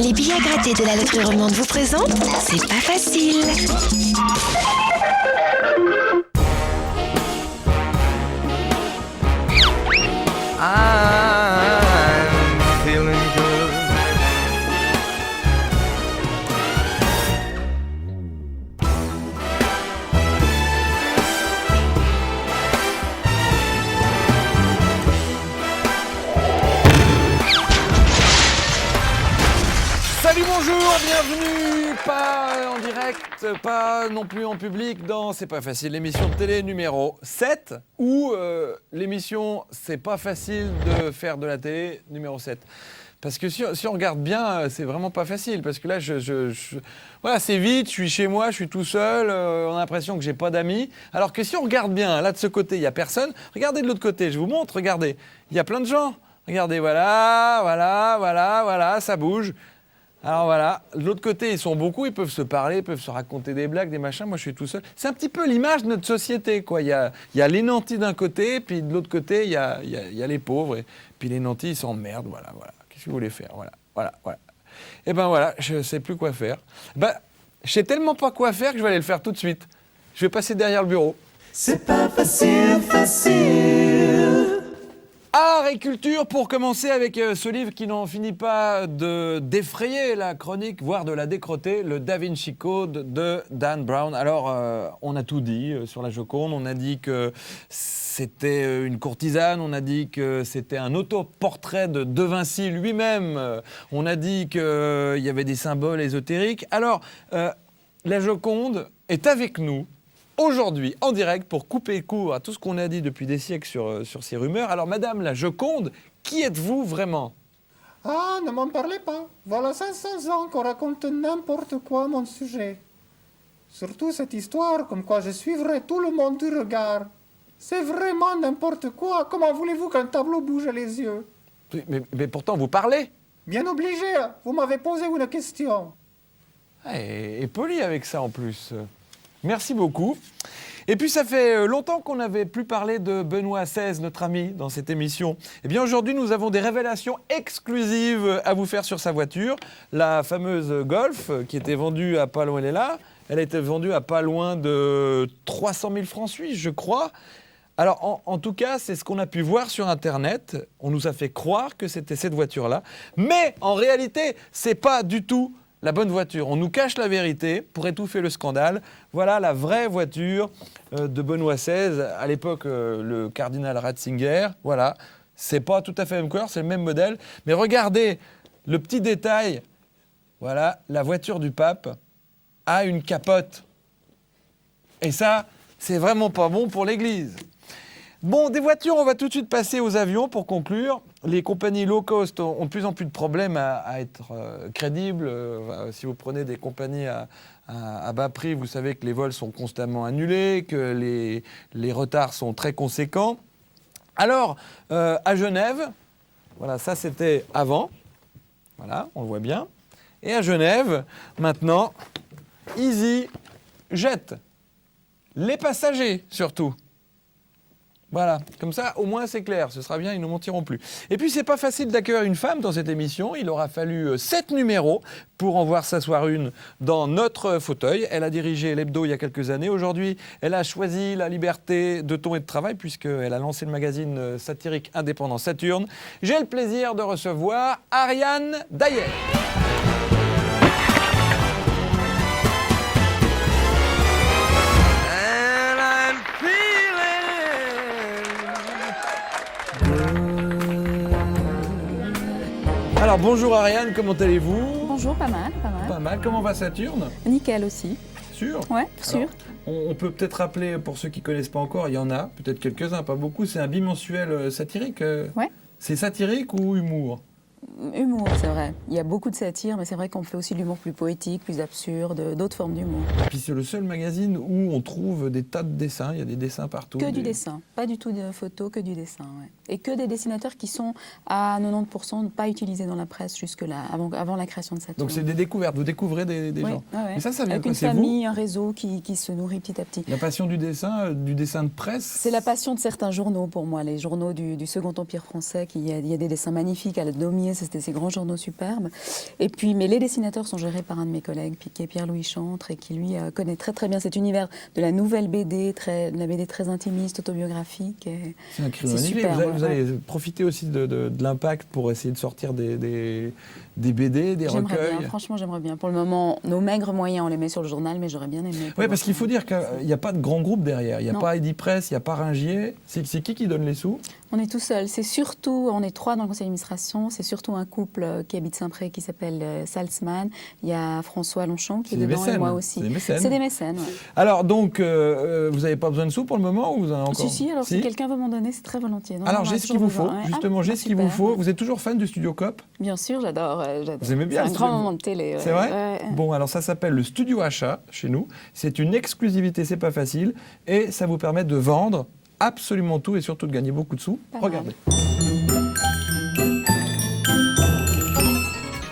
Les billets à gratter de la loterie romande vous présentent C'est pas facile. I'm feeling good. Salut, bonjour, bienvenue, pas en direct, pas non plus en public dans C'est pas facile, l'émission de télé numéro 7 ou l'émission C'est pas facile de faire de la télé numéro 7. Parce que si on regarde bien, c'est vraiment pas facile. Parce que là, voilà, c'est vite, je suis chez moi, je suis tout seul, on a l'impression que j'ai pas d'amis. Alors que si on regarde bien, là de ce côté, il n'y a personne. Regardez de l'autre côté, je vous montre, regardez. Il y a plein de gens. Regardez, voilà, ça bouge. Alors voilà, de l'autre côté, ils sont beaucoup, ils peuvent se parler, ils peuvent se raconter des blagues, des machins. Moi, je suis tout seul. C'est un petit peu l'image de notre société, quoi. Il y a les nantis d'un côté, puis de l'autre côté, il y a les pauvres. Et puis les nantis, ils s'emmerdent, voilà. Qu'est-ce que vous voulez faire? Voilà. Et ben voilà, je ne sais plus quoi faire. Je sais tellement pas quoi faire que je vais aller le faire tout de suite. Je vais passer derrière le bureau. C'est pas facile. Art et culture, pour commencer avec ce livre qui n'en finit pas de défrayer la chronique, voire de la décroter, le Da Vinci Code de Dan Brown. Alors, on a tout dit sur la Joconde, on a dit que c'était une courtisane, on a dit que c'était un autoportrait de De Vinci lui-même, on a dit qu'il y avait des symboles ésotériques. Alors, la Joconde est avec nous aujourd'hui, en direct, pour couper court à tout ce qu'on a dit depuis des siècles sur ces rumeurs. Alors, Madame la Joconde, qui êtes-vous vraiment? Ah, ne m'en parlez pas. Voilà 500 ans qu'on raconte n'importe quoi à mon sujet. Surtout cette histoire, comme quoi je suivrai tout le monde du regard. C'est vraiment n'importe quoi. Comment voulez-vous qu'un tableau bouge les yeux? Mais pourtant, vous parlez. Bien obligé, vous m'avez posé une question. Et poli avec ça, en plus. Merci beaucoup. Et puis, ça fait longtemps qu'on n'avait plus parlé de Benoît XVI, notre ami, dans cette émission. Eh bien, aujourd'hui, nous avons des révélations exclusives à vous faire sur sa voiture. La fameuse Golf, qui était vendue à pas loin, elle est là. Elle a été vendue à pas loin de 300 000 francs suisses, je crois. Alors, en tout cas, c'est ce qu'on a pu voir sur Internet. On nous a fait croire que c'était cette voiture-là. Mais, en réalité, c'est pas du tout la bonne voiture. On nous cache la vérité pour étouffer le scandale. Voilà la vraie voiture de Benoît XVI. À l'époque, le cardinal Ratzinger. Voilà, c'est pas tout à fait la même couleur, c'est le même modèle. Mais regardez le petit détail. Voilà, la voiture du pape a une capote. Et ça, c'est vraiment pas bon pour l'Église. Bon, des voitures, on va tout de suite passer aux avions pour conclure. Les compagnies low cost ont de plus en plus de problèmes à être crédibles. Si vous prenez des compagnies à bas prix, vous savez que les vols sont constamment annulés, que les retards sont très conséquents. Alors, à Genève, voilà, ça c'était avant. Voilà, on le voit bien. Et à Genève, maintenant, EasyJet. Les passagers, surtout. Voilà, comme ça, au moins c'est clair, ce sera bien, ils ne mentiront plus. Et puis, c'est pas facile d'accueillir une femme dans cette émission. Il aura fallu 7 numéros pour en voir s'asseoir une dans notre fauteuil. Elle a dirigé l'Hebdo il y a quelques années. Aujourd'hui, elle a choisi la liberté de ton et de travail puisqu'elle a lancé le magazine satirique indépendant Saturne. J'ai le plaisir de recevoir Ariane Dayer. Alors bonjour Ariane, comment allez-vous? Bonjour, pas mal. Pas mal, comment va Saturne? Nickel aussi. Sûr? Ouais, sûr. On peut peut-être rappeler, pour ceux qui ne connaissent pas encore, il y en a, peut-être quelques-uns, pas beaucoup, c'est un bimensuel satirique. Ouais. C'est satirique ou humour? Humour, c'est vrai. Il y a beaucoup de satire, mais c'est vrai qu'on fait aussi de l'humour plus poétique, plus absurde, d'autres formes d'humour. Puis c'est le seul magazine où on trouve des tas de dessins, il y a des dessins partout. Que du dessin, pas du tout de photos, que du dessin. Ouais. Et que des dessinateurs qui sont à 90% pas utilisés dans la presse jusque-là, avant la création de Saturne. Donc c'est des découvertes, vous découvrez des gens. Ouais. Et ça vient avec quoi? une C'est famille, un réseau qui se nourrit petit à petit. La passion du dessin de presse? C'est la passion de certains journaux pour moi, les journaux du Second Empire français. Il y a des dessins magnifiques à la Daumier signer, c'était ces grands journaux superbes. Et puis, mais les dessinateurs sont gérés par un de mes collègues, qui est Pierre-Louis Chantre, et qui lui connaît très très bien cet univers de la nouvelle BD, la BD très intimiste, autobiographique. C'est un créneau magnifique. super. Vous allez profiter aussi de l'impact pour essayer de sortir des BD, des J'aimerais recueils. bien, franchement, j'aimerais bien. Pour le moment, nos maigres moyens, on les met sur le journal, mais j'aurais bien aimé. Oui, parce qu'il faut dire qu'il n'y a pas de grand groupe derrière. Il n'y a Non. pas Edipresse, il n'y a pas Ringier. C'est qui donne les sous? On est tout seul. C'est surtout, on est 3 dans le conseil d'administration. C'est surtout un couple qui habite Saint-Pré qui s'appelle Salzman. Il y a François Longchamp qui est C'est des dedans et mécènes. moi aussi. C'est des mécènes. C'est des mécènes, ouais. Alors donc, vous n'avez pas besoin de sous pour le moment ou vous en avez encore? Si, alors si quelqu'un veut m'en donner, c'est très volontiers. Non, Alors on en a j'ai ce qu'il toujours vous faut, besoin, ouais. justement, j'ai ce qu'il vous super. faut. Vous êtes toujours fan du Studio Coop? Bien sûr, j'adore. Vous aimez bien C'est un le grand studio- moment de télé. C'est vrai? Ouais. Bon, alors ça s'appelle le Studio Achat chez nous. C'est une exclusivité, c'est pas facile. Et ça vous permet de vendre absolument tout et surtout de gagner beaucoup de sous. Pas mal. Regardez.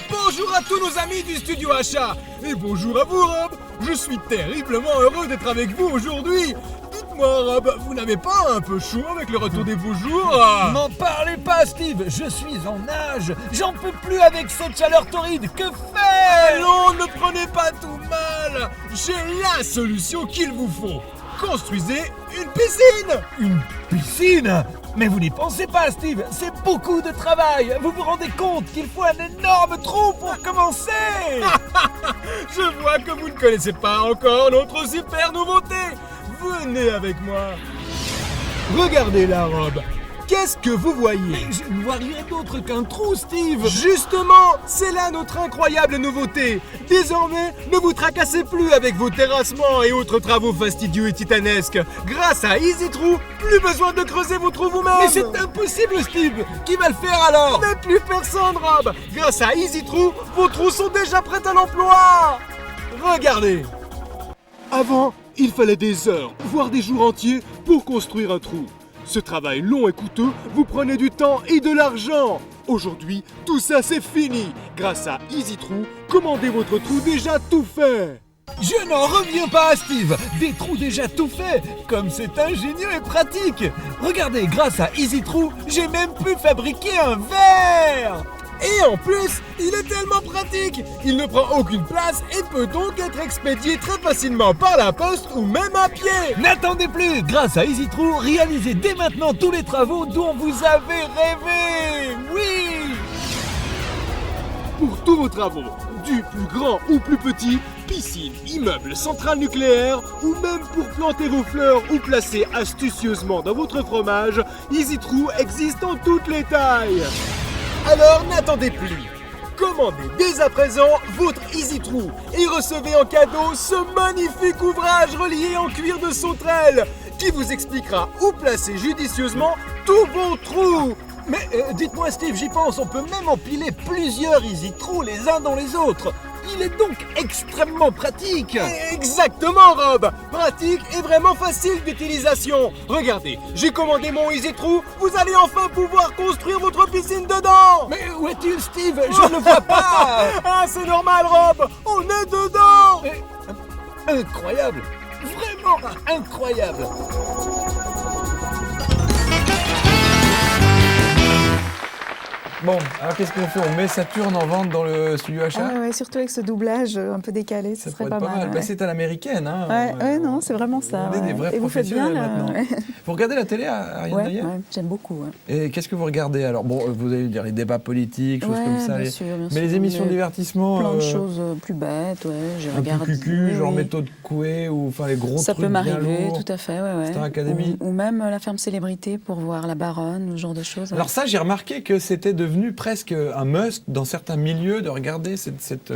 Bonjour à tous nos amis du Studio Achat et bonjour à vous Rob. Je suis terriblement heureux d'être avec vous aujourd'hui. Dites-moi Rob, vous n'avez pas un peu chaud avec le retour des beaux jours? N'en parlez pas, Steve, je suis en nage. J'en peux plus avec cette chaleur torride. Que faire? Allons, ne prenez pas tout mal. J'ai la solution qu'il vous faut. Construisez une piscine. Une piscine? Mais vous n'y pensez pas, Steve, c'est beaucoup de travail. Vous vous rendez compte qu'il faut un énorme trou pour commencer? Je vois que vous ne connaissez pas encore notre super nouveauté. Venez avec moi. Regardez la robe. Qu'est-ce que vous voyez? Mais je ne vois rien d'autre qu'un trou, Steve. Justement, c'est là notre incroyable nouveauté. Désormais, ne vous tracassez plus avec vos terrassements et autres travaux fastidieux et titanesques. Grâce à EasyTrou, plus besoin de creuser vos trous vous-même. Mais c'est impossible, Steve. Qui va le faire alors? Mais plus personne, Rob. Grâce à EasyTrou, vos trous sont déjà prêts à l'emploi. Regardez. Avant, il fallait des heures, voire des jours entiers pour construire un trou. Ce travail long et coûteux vous prenait du temps et de l'argent. Aujourd'hui, tout ça c'est fini. Grâce à EasyTrou, commandez votre trou déjà tout fait. Je n'en reviens pas, Steve. Des trous déjà tout faits. Comme c'est ingénieux et pratique. Regardez, grâce à EasyTrou, j'ai même pu fabriquer un verre. Et en plus, il est tellement pratique. Il ne prend aucune place et peut donc être expédié très facilement par la poste ou même à pied. N'attendez plus. Grâce à EasyTrou, réalisez dès maintenant tous les travaux dont vous avez rêvé. Oui. Pour tous vos travaux, du plus grand ou plus petit, piscine, immeuble, centrale nucléaire, ou même pour planter vos fleurs ou placer astucieusement dans votre fromage, EasyTrou existe en toutes les tailles. Alors n'attendez plus. Commandez dès à présent votre EasyTrou et recevez en cadeau ce magnifique ouvrage relié en cuir de sauterelle qui vous expliquera où placer judicieusement tous vos trous. Mais dites-moi, Steve, j'y pense, on peut même empiler plusieurs EasyTrou les uns dans les autres. Il est donc extrêmement pratique. Exactement, Rob. Pratique et vraiment facile d'utilisation. Regardez, j'ai commandé mon EasyTrou. Vous allez enfin pouvoir construire votre piscine dedans. Mais où est-il, Steve? Je ne le vois pas. Ah, c'est normal, Rob. On est dedans. Mais, incroyable. Vraiment incroyable. Bon, alors qu'est-ce qu'on fait? On met Saturne en vente dans le Studio Achat? Ah ouais, surtout avec ce doublage un peu décalé, ce Ça serait pourrait pas être mal. Bah, ouais. c'est à l'américaine. Hein. Ouais, non, c'est vraiment ça. On est des vrais Et vous faites bien professionnels maintenant. ouais. Vous regardez la télé, Ariane Ouais, Naïef? ouais, j'aime beaucoup. Ouais. Et qu'est-ce que vous regardez alors? Bon, vous allez dire les débats politiques, choses Ouais, comme ça. bien sûr, bien mais sûr. les émissions de Mais divertissement. Plein de choses plus bêtes, ouais. J'ai Un peu regardé. cucu, genre oui. méthode Coué, ou enfin les gros Ça trucs peut bien m'arriver, lourds. tout à fait, ouais. Star Academy. Ou même la ferme célébrité pour voir la baronne, ce genre de choses. ouais. Alors ça, j'ai remarqué que c'était devenu presque un must dans certains milieux de regarder cette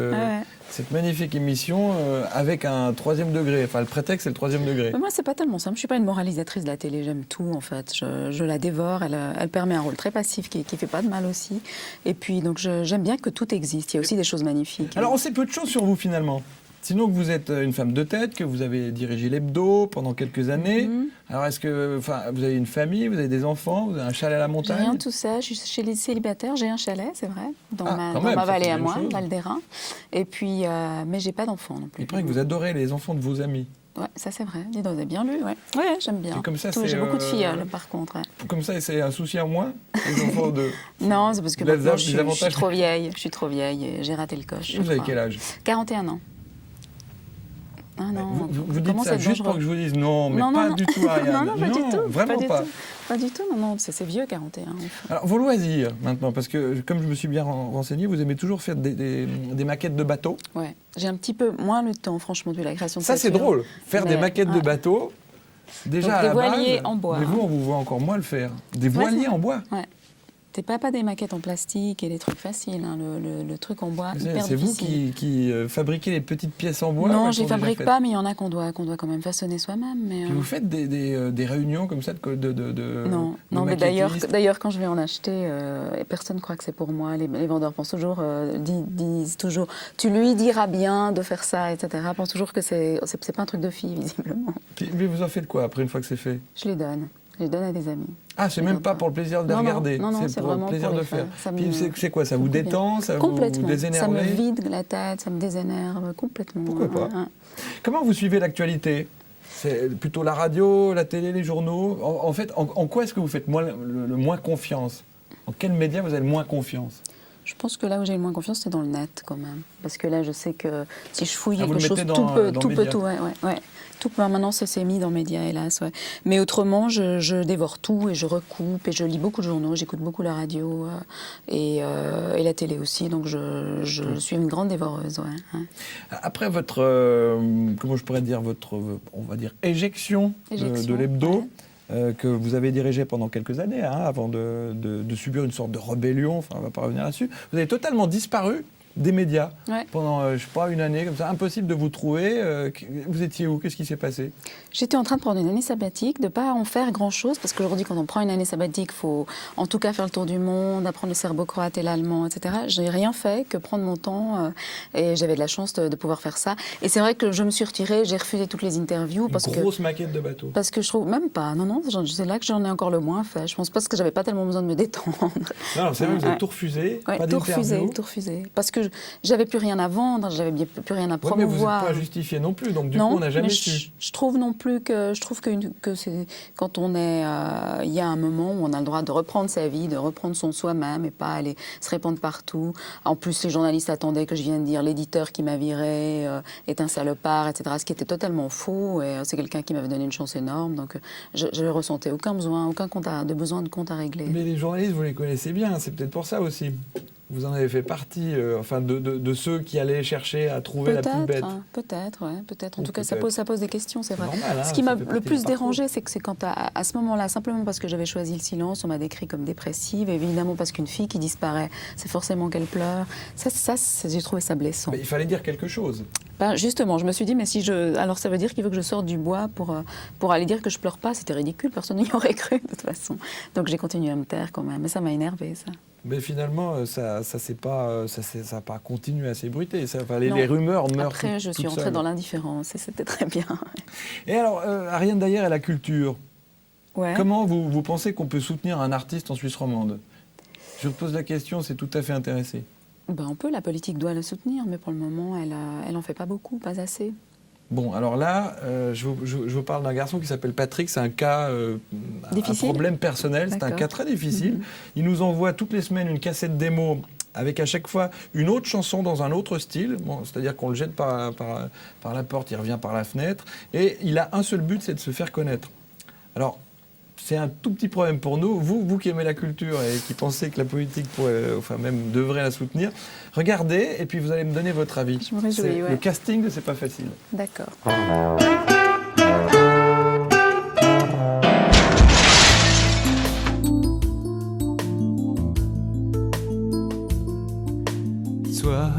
magnifique émission avec un troisième degré. Enfin, le prétexte, c'est le troisième degré. Mais moi, c'est pas tellement ça. Je suis pas une moralisatrice de la télé. J'aime tout, en fait. Je la dévore. Elle permet un rôle très passif qui fait pas de mal aussi. Et puis, donc, j'aime bien que tout existe. Il y a aussi des choses magnifiques. Alors, on sait peu de choses sur vous, finalement. Sinon que vous êtes une femme de tête, que vous avez dirigé l'Hebdo pendant quelques années. Alors, est-ce que vous avez une famille, vous avez des enfants, vous avez un chalet à la J'ai montagne? rien de tout ça. Je suis chez les célibataires. J'ai un chalet, c'est vrai, dans Ah, ma, quand dans même, ma ça, vallée c'est à une moi, chose. Val d'Airain. Et puis, mais j'ai pas d'enfants non plus. Il paraît que vous adorez les enfants de vos amis. Ouais, ça c'est vrai. Dis donc, vous avez bien lu, ouais. Ouais, j'aime bien. C'est comme ça, J'ai beaucoup de filleuls, par contre. Ouais. Comme ça, c'est un souci en moins, les enfants de... Non, c'est parce que Les maintenant, je suis avantages. trop vieille. Je suis trop vieille et j'ai raté le coche. Vous avez quel âge? 41 ans. Ah non, Vous dites comment ça c'est juste dangereux. pour que je vous dise non, mais Non, pas non. du tout, Ariane. Non, pas du tout. Vraiment du pas. tout. Pas du tout, non, c'est vieux 41. Alors, vos loisirs, maintenant, parce que comme je me suis bien renseigné, vous aimez toujours faire des maquettes de bateaux. Ouais, j'ai un petit peu moins le temps, franchement, de la création de Ça, c'est voitures. drôle. Faire des Mais, maquettes de ouais. bateaux, déjà Donc, à des la voiliers base, en bois, Mais vous, hein. on vous voit encore moins le faire. Des Ouais, voiliers c'est en bois. Ouais. T'es pas des maquettes en plastique et des trucs faciles, hein. le truc en bois, hyper C'est vous difficile. qui fabriquez les petites pièces en bois. Non, elles je sont les déjà fabrique faites. pas, mais il y en a qu'on doit quand même façonner soi-même. Mais, Puis vous faites des réunions comme ça de non, mais d'ailleurs, quand je vais en acheter, personne ne croit que c'est pour moi. Les vendeurs pensent toujours, disent toujours, tu lui diras bien de faire ça, etc. Pensent toujours que c'est pas un truc de fille, visiblement. Mais vous en faites quoi après une fois que c'est fait? Je les donne. Je les donne à des amis. Ah, c'est Je même les pas donne pour le plaisir de les Non, regarder, non, c'est c'est pour le vraiment plaisir pour de les faire. faire. Ça Puis me- c'est quoi, ça vous beaucoup bien. détend, ça vous Complètement. désénerve? Ça me vide la tête, ça me désénerve complètement. Pourquoi pas? Ouais. Comment vous suivez l'actualité? C'est plutôt la radio, la télé, les journaux? En fait, en quoi est-ce que vous faites le moins confiance? En quels médias vous avez le moins confiance? Je pense que là où j'ai le moins confiance, c'est dans le net quand même. Parce que là, je sais que si je fouille Ah, vous quelque le chose, mettez tout peut, dans tout Média. peut, tout, ouais. Tout peut, maintenant, c'est mis dans Média, hélas, ouais. Mais autrement, je dévore tout et je recoupe et je lis beaucoup de journaux, j'écoute beaucoup la radio et la télé aussi. Donc, je suis une grande dévoreuse, ouais. Après votre, comment je pourrais dire, on va dire, éjection de l'hebdo, que vous avez dirigé pendant quelques années, hein, avant de subir une sorte de rébellion, enfin on ne va pas revenir là-dessus, vous avez totalement disparu des médias pendant, je sais pas, une année, comme ça, impossible de vous trouver. Vous étiez où? Qu'est-ce qui s'est passé? J'étais en train de prendre une année sabbatique, de ne pas en faire grand-chose, parce qu'aujourd'hui, quand on prend une année sabbatique, il faut en tout cas faire le tour du monde, apprendre le serbo-croate et l'allemand, etc. Je n'ai rien fait que prendre mon temps, et j'avais de la chance de pouvoir faire ça. Et c'est vrai que je me suis retirée, j'ai refusé toutes les interviews. Une grosse maquette de bateau. Parce que je trouve, même pas, non, c'est là que j'en ai encore le moins fait. Je pense parce que j'avais pas tellement besoin de me détendre. Non, c'est vrai, vous avez tout refusé, pas tout d'interview. refusé. Parce que j'avais plus rien à vendre, j'avais plus rien à Ouais, mais vous promouvoir. n'êtes pas justifié non plus, donc du Non, coup on n'a jamais mais su. je trouve non plus que c'est quand on est, il y a un moment où on a le droit de reprendre sa vie, de reprendre son soi-même et pas aller se répandre partout. En plus, les journalistes attendaient que je vienne dire l'éditeur qui m'a viré est un salopard, etc. Ce qui était totalement faux. Et c'est quelqu'un qui m'avait donné une chance énorme, donc je ne ressentais aucun besoin de compte à régler. Mais les journalistes, vous les connaissez bien, c'est peut-être pour ça aussi. Vous en avez fait partie, enfin de ceux qui allaient chercher à trouver la plus bête. Peut-être. En Ou tout cas, ça peut-être. pose des questions, c'est vrai. Normal, hein, Ce qui ça m'a fait le partie du plus parcours. dérangé, c'est que c'est quand à ce moment-là, simplement parce que j'avais choisi le silence, on m'a décrit comme dépressive, et évidemment parce qu'une fille qui disparaît, c'est forcément qu'elle pleure. Ça j'ai trouvé ça blessant. Mais il fallait dire quelque chose. Ben, justement, je me suis dit, mais alors ça veut dire qu'il veut que je sorte du bois pour aller dire que je pleure pas, c'était ridicule, personne n'y aurait cru de toute façon. Donc j'ai continué à me taire quand même, mais ça m'a énervée, ça. Mais finalement, ça n'a pas continué à s'ébruiter. Les Non. rumeurs meurent Après, je suis toutes rentrée seules. dans l'indifférence et c'était très bien. Et alors, Ariane Dayer et la culture. Ouais. Comment vous pensez qu'on peut soutenir un artiste en Suisse romande? Je vous pose la question, c'est tout à fait intéressé. Ben, on peut, la politique doit le soutenir, mais pour le moment, elle en fait pas beaucoup, pas assez. Bon, alors là, je vous parle d'un garçon qui s'appelle Patrick. C'est un cas, un Difficile. problème personnel. C'est un D'accord. cas très difficile. Il nous envoie toutes les semaines une cassette démo avec à chaque fois une autre chanson dans un autre style. Bon, c'est-à-dire qu'on le jette par la porte, il revient par la fenêtre. Et il a un seul but, c'est de se faire connaître. Alors, c'est un tout petit problème pour nous. Vous qui aimez la culture et qui pensez que la politique pourrait, enfin même devrait la soutenir, regardez et puis vous allez me donner votre avis. Je me réjouis, ouais. Le casting, c'est pas facile. D'accord. Toi,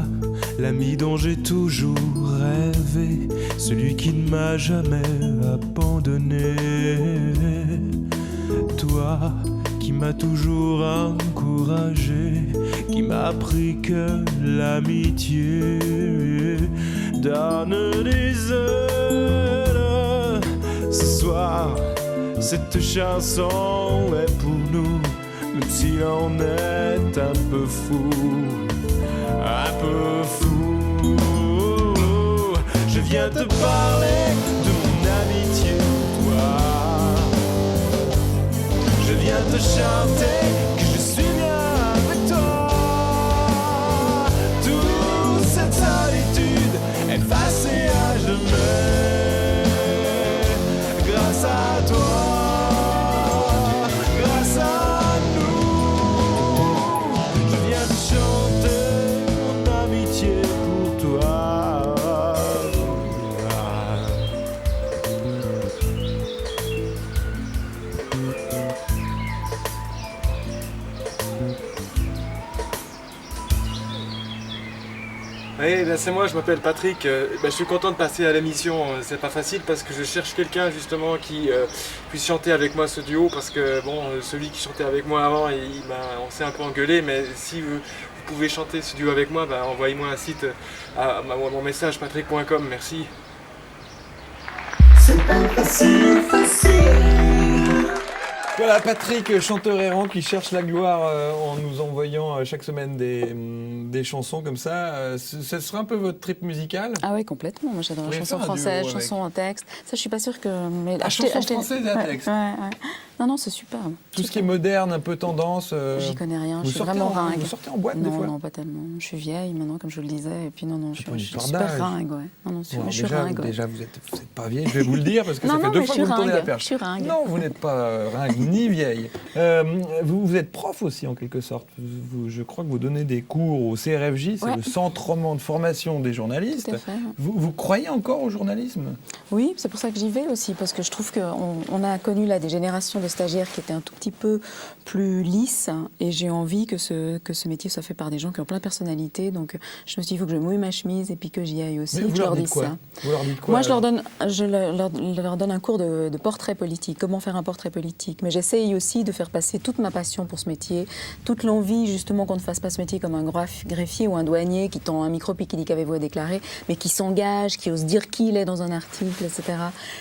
l'ami dont j'ai toujours rêvé, celui qui ne m'a jamais abandonné. Toi, qui m'as toujours encouragé, qui m'a appris que l'amitié donne des ailes. Ce soir, cette chanson est pour nous, même si l'on est un peu fou. Un peu fou. Je viens te parler de mon viens te chanter que je suis bien avec toi. Toute cette solitude effacée à jamais, grâce à toi, grâce à nous. Je viens te chanter mon amitié pour toi. Oui, ben c'est moi, je m'appelle Patrick. Je suis content de passer à l'émission. C'est pas facile parce que je cherche quelqu'un justement qui puisse chanter avec moi ce duo parce que bon, celui qui chantait avec moi avant, on s'est un peu engueulé, mais si vous pouvez chanter ce duo avec moi, envoyez-moi un site à mon message patrick.com. Merci. C'est pas facile, Voilà, Patrick, chanteur errant qui cherche la gloire en nous envoyant chaque semaine des chansons comme ça. Ce serait un peu votre trip musical? Ah oui, complètement. Moi, j'adore les chansons françaises, chansons en texte. Ça, je suis pas sûre que... Mais chansons françaises et à texte. Ouais. Non, c'est superbe. Tout ce qui est moderne, un peu tendance. J'y connais rien, je suis vraiment ringue. Vous sortez en boîte des fois? Non, pas tellement. Je suis vieille maintenant, comme je le disais, et puis non, je suis super ringue, ouais. Non, je suis ringue. Déjà, vous êtes pas vieille, je vais vous le dire, parce que ça fait 2 fois que vous me tournez la perche. Je suis ringue. Non, vous n'êtes pas ringue, ni vieille. Vous êtes prof aussi, en quelque sorte. Je crois que vous donnez des cours au CRFJ, c'est le Centre roman de formation des journalistes. Tout à fait. Vous croyez encore au journalisme? Oui, c'est pour ça que j'y vais aussi, parce que je trouve qu'on a connu là des générations de stagiaires qui étaient un tout petit peu plus lisses, et j'ai envie que ce métier soit fait par des gens qui ont plein de personnalité. Donc je me suis dit, il faut que je mouille ma chemise et puis que j'y aille aussi. Mais vous leur dites quoi? Vous leur dites quoi? Moi, je leur donne un cours de portrait politique, comment faire un portrait politique. Mais j'essaye aussi de faire passer toute ma passion pour ce métier, toute l'envie justement qu'on ne fasse pas ce métier comme un greffier ou un douanier qui tend un micro puis qui dit qu'avez-vous à déclarer, mais qui s'engage, qui ose dire qui il est dans un article, etc.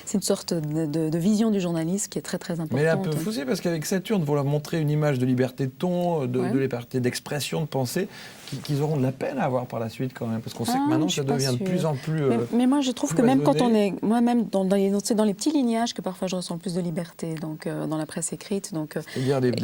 C'est une sorte de vision du journaliste qui est très très importante. Mais un peu faussé, parce qu'avec Saturne, vous leur montrez une image de liberté de ton, de liberté d'expression, de pensée, qu'ils auront de la peine à avoir par la suite quand même, parce qu'on sait que maintenant ça devient de plus en plus. Mais moi je trouve que même quand on est, moi-même c'est dans les petits lignages que parfois je ressens le plus de liberté, donc dans la presse écrite, donc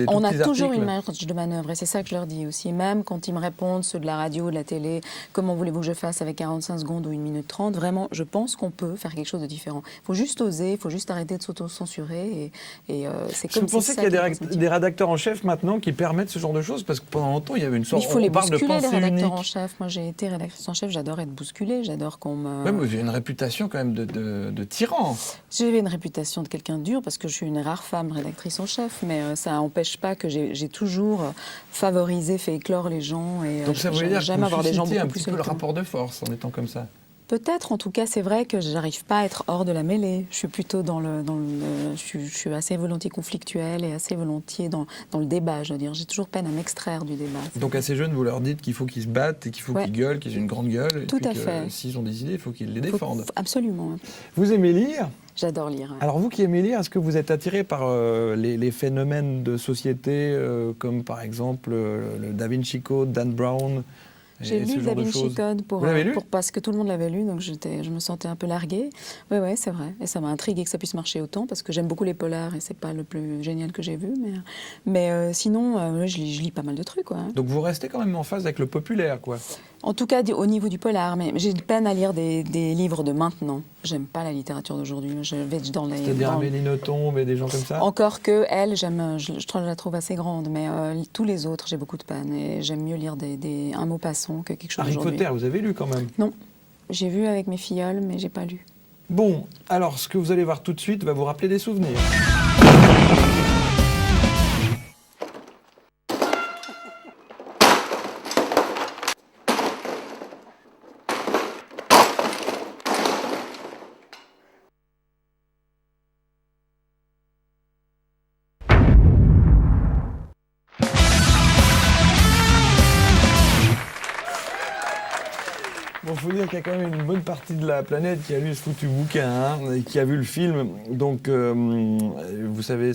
on a toujours une marge de manœuvre, et c'est ça que je leur dis aussi, même quand ils me répondent, ceux de la radio, de la télé, comment voulez-vous que je fasse avec 45 secondes ou 1 minute 30, vraiment je pense qu'on peut faire quelque chose de différent. Il faut juste oser, il faut juste arrêter de s'auto-censurer, et c'est comme ça. Vous pensez qu'il y a des rédacteurs en chef maintenant qui permettent ce genre de choses, parce que pendant longtemps il y avait une sorte, on parle de pensée les rédacteurs unique. En chef. Moi, j'ai été rédactrice en chef, j'adore être bousculée, j'adore qu'on me... Ouais, mais vous avez une réputation quand même de tyran. J'ai une réputation de quelqu'un de dur parce que je suis une rare femme rédactrice en chef, mais ça n'empêche pas que j'ai toujours favorisé, fait éclore les gens. Et donc ça veut dire que vous suscitez un petit peu le temps. rapport de force en étant comme ça. Peut-être, en tout cas, c'est vrai que j'arrive pas à être hors de la mêlée. Je suis plutôt je suis assez volontiers conflictuelle et assez volontiers dans le débat, je veux dire. J'ai toujours peine à m'extraire du débat. Donc à ces jeunes, vous leur dites qu'il faut qu'ils se battent et qu'il faut qu'ils gueulent, qu'ils aient une grande gueule. Tout à fait. S'ils ont des idées, il faut qu'ils les défendent. Absolument. Vous aimez lire? J'adore lire. Ouais. Alors vous qui aimez lire, est-ce que vous êtes attiré par les phénomènes de société comme par exemple le Da Vinci Code, Dan Brown? J'ai lu Da Vinci Code parce que tout le monde l'avait lu, donc je me sentais un peu larguée. Oui, c'est vrai. Et ça m'a intriguée que ça puisse marcher autant, parce que j'aime beaucoup les polars et c'est pas le plus génial que j'ai vu. Mais sinon, je lis pas mal de trucs. Hein. Donc vous restez quand même en phase avec le populaire, quoi. En tout cas, au niveau du polar, mais j'ai de peine à lire des livres de maintenant. J'aime pas la littérature d'aujourd'hui. Je vais dans les... C'est-à-dire Amélie Nothomb et des gens comme ça? Encore que elle, je la trouve assez grande, mais tous les autres, j'ai beaucoup de peine. Et j'aime mieux lire un mot passant que quelque chose d'aujourd'hui. Harry Potter, vous avez lu quand même? Non, j'ai vu avec mes filleuls, mais j'ai pas lu. Bon, alors ce que vous allez voir tout de suite va vous rappeler des souvenirs. Bon, faut dire qu'il y a quand même une bonne partie de la planète qui a lu ce foutu bouquin et qui a vu le film. Donc, vous savez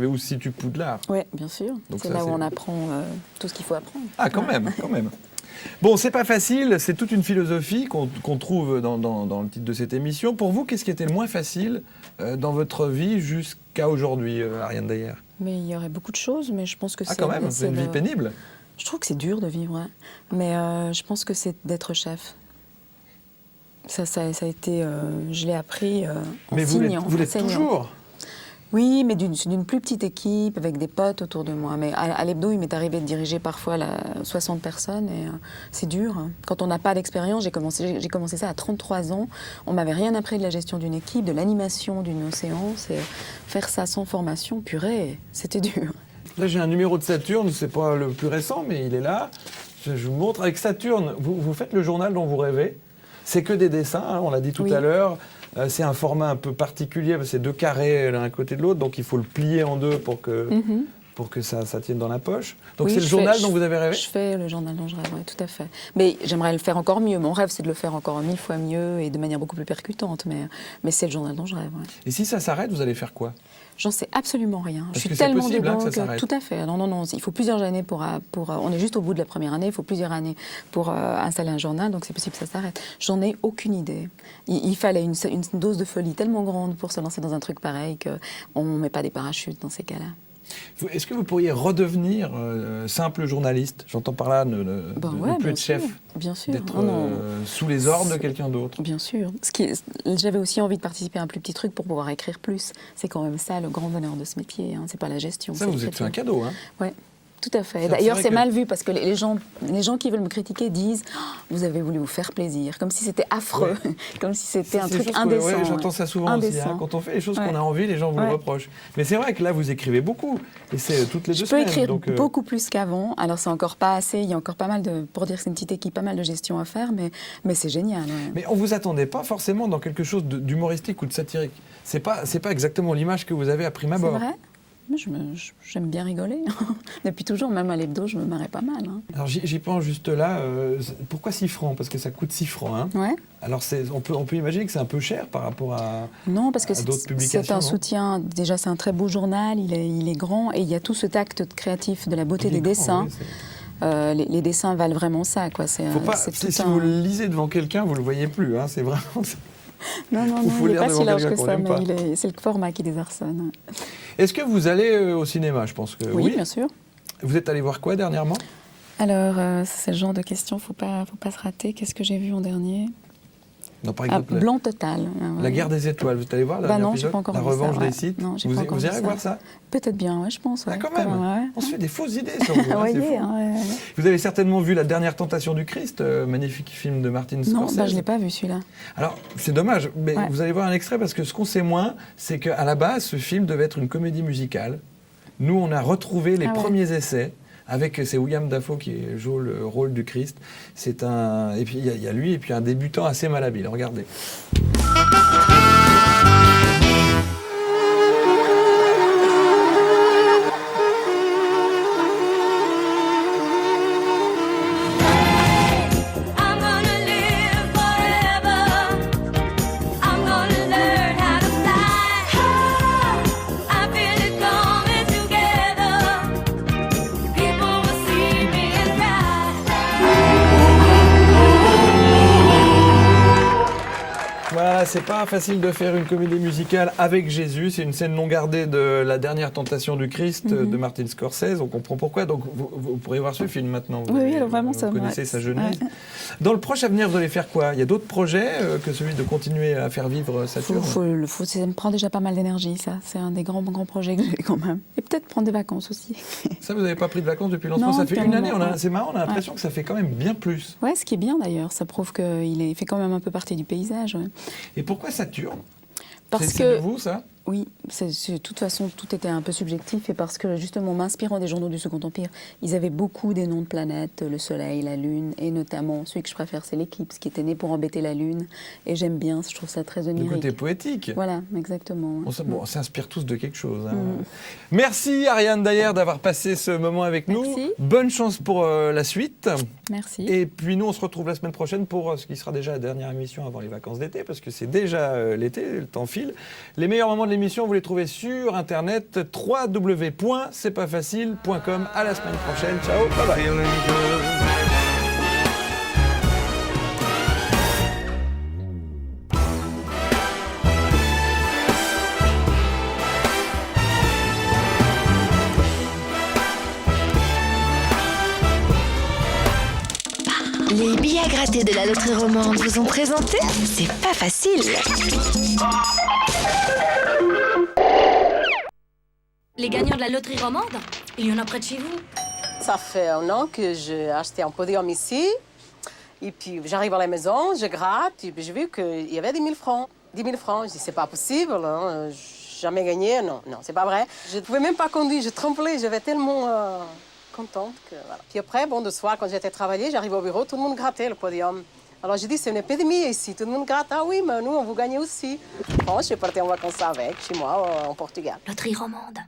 où se situe Poudlard? Oui, bien sûr. C'est là où on apprend tout ce qu'il faut apprendre. Ah, quand même. Bon, c'est pas facile, c'est toute une philosophie qu'on trouve dans le titre de cette émission. Pour vous, qu'est-ce qui était le moins facile dans votre vie jusqu'à aujourd'hui, Ariane Dayer? Mais il y aurait beaucoup de choses, mais je pense que Ah, quand même, c'est une vie pénible. Je trouve que c'est dur de vivre, hein. Mais je pense que c'est d'être chef. Ça a été, je l'ai appris en Mais vous l'êtes enseignant. toujours. Oui, mais d'une plus petite équipe, avec des potes autour de moi. Mais à l'hebdo, il m'est arrivé de diriger parfois 60 personnes et c'est dur, hein. Quand on n'a pas d'expérience, j'ai commencé ça à 33 ans. On m'avait rien appris de la gestion d'une équipe, de l'animation d'une séance. Et faire ça sans formation, purée, c'était dur. Là, j'ai un numéro de Saturne, c'est pas le plus récent, mais il est là. Je vous montre avec Saturne. Vous faites le journal dont vous rêvez. C'est que des dessins, hein, on l'a dit tout à l'heure. C'est un format un peu particulier, parce que c'est 2 carrés l'un à côté de l'autre, donc il faut le plier en 2 pour que ça tienne dans la poche. Donc oui, c'est le journal dont vous avez rêvé ? Je fais le journal dont je rêve, oui, tout à fait. Mais j'aimerais le faire encore mieux. Mon rêve, c'est de le faire encore 1000 fois mieux et de manière beaucoup plus percutante. Mais c'est le journal dont je rêve, ouais. Et si ça s'arrête, vous allez faire quoi ? J'en sais absolument rien. Parce je suis que tellement c'est possible, dedans que ça s'arrête. Tout à fait. Non. Il faut plusieurs années pour on est juste au bout de la première année. Il faut plusieurs années pour installer un journal. Donc c'est possible que ça s'arrête. J'en ai aucune idée. Il fallait une dose de folie tellement grande pour se lancer dans un truc pareil qu'on ne met pas des parachutes dans ces cas-là. Est-ce que vous pourriez redevenir simple journaliste ? J'entends par là ne plus être chef. Bien sûr. D'être sous les ordres de quelqu'un d'autre. Bien sûr. J'avais aussi envie de participer à un plus petit truc pour pouvoir écrire plus. C'est quand même ça le grand bonheur de ce métier. Hein. C'est pas la gestion. Ça, vous êtes fait un cadeau. Hein. Ouais. Tout à fait. D'ailleurs, c'est mal vu parce que les gens qui veulent me critiquer disent vous avez voulu vous faire plaisir, comme si c'était affreux, comme si c'était un truc indécent. Ouais, j'entends ça souvent aussi. Hein. Quand on fait les choses qu'on a envie, les gens vous le reprochent. Mais c'est vrai que là, vous écrivez beaucoup. Et c'est toutes les 2 semaines. Je peux écrire beaucoup plus qu'avant. Alors, c'est encore pas assez. Il y a encore pas mal pour dire que c'est une petite équipe, pas mal de gestion à faire. Mais c'est génial. Ouais. Mais on ne vous attendait pas forcément dans quelque chose d'humoristique ou de satirique. C'est pas exactement l'image que vous avez à prime abord. C'est vrai ? J'aime bien rigoler. Depuis toujours, même à l'hebdo, je me marrais pas mal. Hein. Alors j'y pense juste là. Pourquoi 6 francs ? Parce que ça coûte 6 francs. Hein. Ouais. Alors on peut imaginer que c'est un peu cher par rapport à non, parce que d'autres publications. C'est un soutien. Déjà, c'est un très beau journal. Il est grand et il y a tout ce tact créatif de la beauté des dessins. Oui, les dessins valent vraiment ça, quoi. Si vous le lisez devant quelqu'un, vous le voyez plus. Hein. C'est vraiment. Non, il n'est pas si large que ça, mais c'est le format qui désarçonne. Est-ce que vous allez au cinéma ? Je pense que oui. Oui, bien sûr. Vous êtes allé voir quoi dernièrement ? Alors, c'est le genre de question, faut pas se rater. Qu'est-ce que j'ai vu en dernier ? Non, par exemple, Blanc total. La guerre des étoiles, vous êtes allé voir non, j'ai pas encore La vu revanche ça, des sites. Non, j'ai vous pas encore irez vu voir ça ? Peut-être bien, ouais, je pense. Ouais. Ah, quand même. Ouais. On se fait des fausses idées sur vous. C'est fou. Ouais. Vous avez certainement vu La dernière tentation du Christ, magnifique film de Martin Scorsese. Non, je l'ai pas vu celui-là. Alors, c'est dommage, mais vous allez voir un extrait parce que ce qu'on sait moins, c'est qu'à la base, ce film devait être une comédie musicale. Nous, on a retrouvé les premiers essais. C'est William Dafoe qui joue le rôle du Christ. Et puis il y a lui et puis un débutant assez malhabile. Regardez. C'est pas facile de faire une comédie musicale avec Jésus. C'est une scène non gardée de La dernière tentation du Christ de Martin Scorsese. On comprend pourquoi. Donc vous pourrez voir ce film maintenant. Alors vraiment ça. Vous connaissez sa genèse. Ouais. Dans le proche avenir, vous allez faire quoi ? Il y a d'autres projets que celui de continuer à faire vivre Saturne ? Ça me prend déjà pas mal d'énergie, ça. C'est un des grands projets que j'ai quand même. Et peut-être prendre des vacances aussi. Ça, vous n'avez pas pris de vacances depuis longtemps ? Ça fait une année. C'est marrant, on a l'impression que ça fait quand même bien plus. Ouais, ce qui est bien d'ailleurs. Ça prouve qu'il fait quand même un peu partie du paysage. Ouais. Et pourquoi Saturne ? C'est de vous, ça ? Oui, de toute façon, tout était un peu subjectif et parce que, justement, m'inspirant des journaux du Second Empire, ils avaient beaucoup des noms de planètes, le Soleil, la Lune, et notamment, celui que je préfère, c'est l'Éclipse, qui était né pour embêter la Lune, et j'aime bien, je trouve ça très onirique. Du côté poétique. Voilà, exactement. On s'inspire tous de quelque chose. Hein. Merci, Ariane Dayer, d'avoir passé ce moment avec nous. Merci. Bonne chance pour la suite. Merci. Et puis nous, on se retrouve la semaine prochaine pour ce qui sera déjà la dernière émission avant les vacances d'été, parce que c'est déjà l'été, le temps file. Les meilleurs moments de l'émission, vous les trouvez sur Internet, www.c'estpasfacile.com. À la semaine prochaine. Ciao, bye bye. Les billets à gratter de la loterie romande vous ont présenté C'est pas facile. Les gagnants de la loterie romande, il y en a près de chez vous. Ça fait un an que j'ai acheté un podium ici. Et puis j'arrive à la maison, je gratte, et puis j'ai vu qu'il y avait 10 000 francs. 10 000 francs, je dis c'est pas possible, hein. Jamais gagné, non, c'est pas vrai. Je ne pouvais même pas conduire, je tremblais, j'avais tellement contente que voilà. Puis après, de soir, quand j'étais travailler, j'arrive au bureau, tout le monde grattait le podium. Alors j'ai dit c'est une épidémie ici, tout le monde gratte. Ah oui, mais nous on vous gagne aussi. Bon, je suis partie en vacances avec, chez moi, en Portugal. Loterie romande.